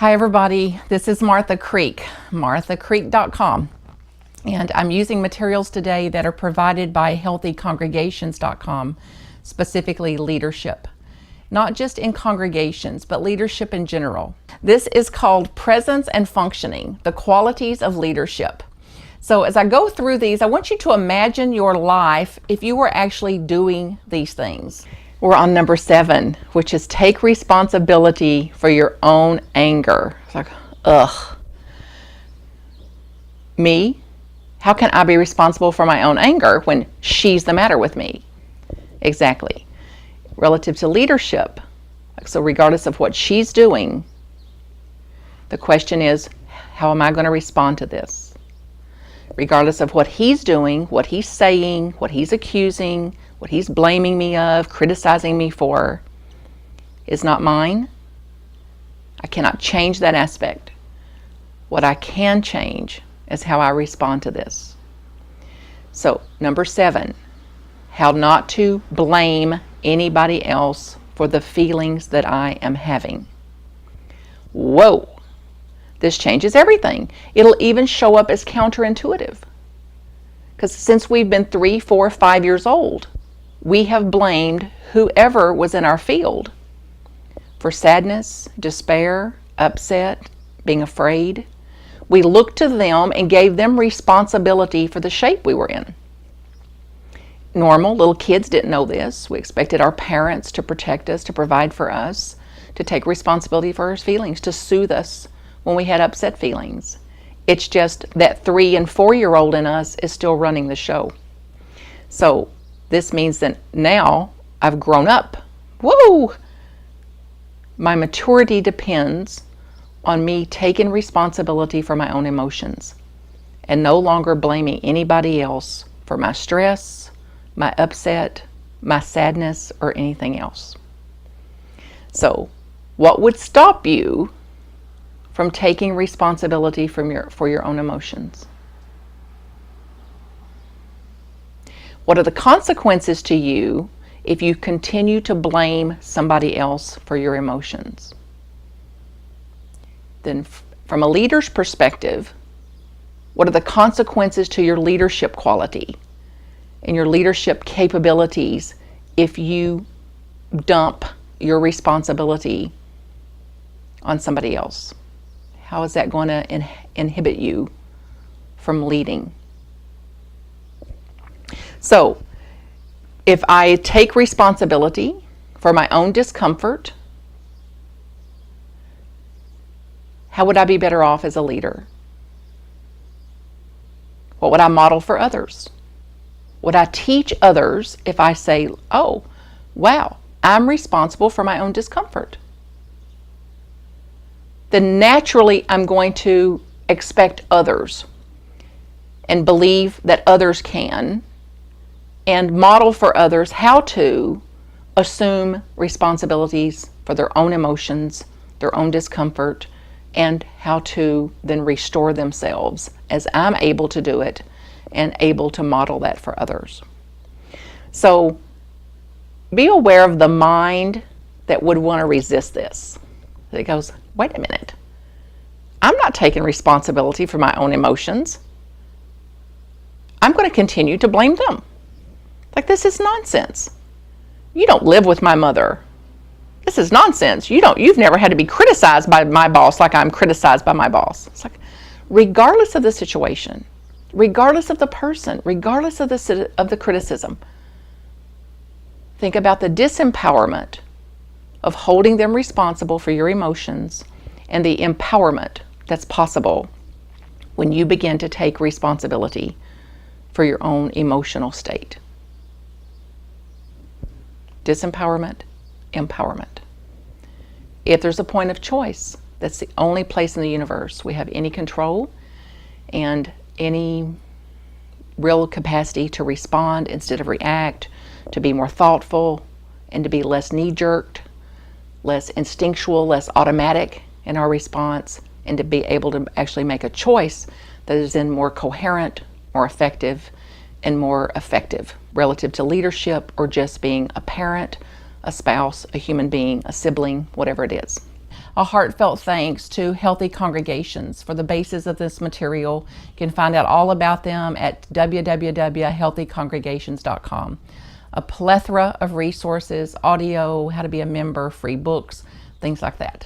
Hi everybody, this is Martha Creek, marthacreek.com, and I'm using materials today that are provided by healthycongregations.com, specifically leadership. Not just in congregations, but leadership in general. This is called Presence and Functioning, the Qualities of Leadership. So as I go through these, I want you to imagine your life if you were actually doing these things. We're on number 7, which is take responsibility for your own anger. It's like, ugh. Me? How can I be responsible for my own anger when she's the matter with me? Exactly. Relative to leadership, so regardless of what she's doing, the question is, how am I going to respond to this? Regardless of what he's doing, what he's saying, what he's accusing, what he's blaming me of, criticizing me for, is not mine. I cannot change that aspect. What I can change is how I respond to this. So, number 7, how not to blame anybody else for the feelings that I am having. Whoa! This changes everything. It'll even show up as counterintuitive. Because since we've been 3, 4, 5 years old, we have blamed whoever was in our field for sadness, despair, upset, being afraid. We looked to them and gave them responsibility for the shape we were in. Normal, little kids didn't know this. We expected our parents to protect us, to provide for us, to take responsibility for our feelings, to soothe us when we had upset feelings. It's just that 3 and 4-year-old in us is still running the show. So this means that now I've grown up. Whoa! My maturity depends on me taking responsibility for my own emotions and no longer blaming anybody else for my stress, my upset, my sadness, or anything else. So, what would stop you from taking responsibility for your own emotions? What are the consequences to you if you continue to blame somebody else for your emotions? Then from a leader's perspective, what are the consequences to your leadership quality and your leadership capabilities if you dump your responsibility on somebody else? How is that going to inhibit you from leading? So, if I take responsibility for my own discomfort, how would I be better off as a leader? What would I model for others? Would I teach others if I say, oh, wow, I'm responsible for my own discomfort? Then naturally I'm going to expect others and believe that others can and model for others how to assume responsibilities for their own emotions, their own discomfort, and how to then restore themselves as I'm able to do it and able to model that for others. So be aware of the mind that would want to resist this. It goes, wait a minute, I'm not taking responsibility for my own emotions. I'm going to continue to blame them. Like, this is nonsense. You don't live with my mother. This is nonsense. You've never had to be criticized by my boss like I'm criticized by my boss. It's like, regardless of the situation, regardless of the person, regardless of the criticism, think about the disempowerment of holding them responsible for your emotions and the empowerment that's possible when you begin to take responsibility for your own emotional state. Disempowerment, empowerment. If there's a point of choice, that's the only place in the universe we have any control and any real capacity to respond instead of react, to be more thoughtful, and to be less knee-jerked, less instinctual, less automatic in our response, and to be able to actually make a choice that is then more coherent, more effective, and more effective relative to leadership or just being a parent, a spouse, a human being, a sibling, whatever it is. A heartfelt thanks to Healthy Congregations for the basis of this material. You can find out all about them at www.healthycongregations.com. A plethora of resources, audio, how to be a member, free books, things like that.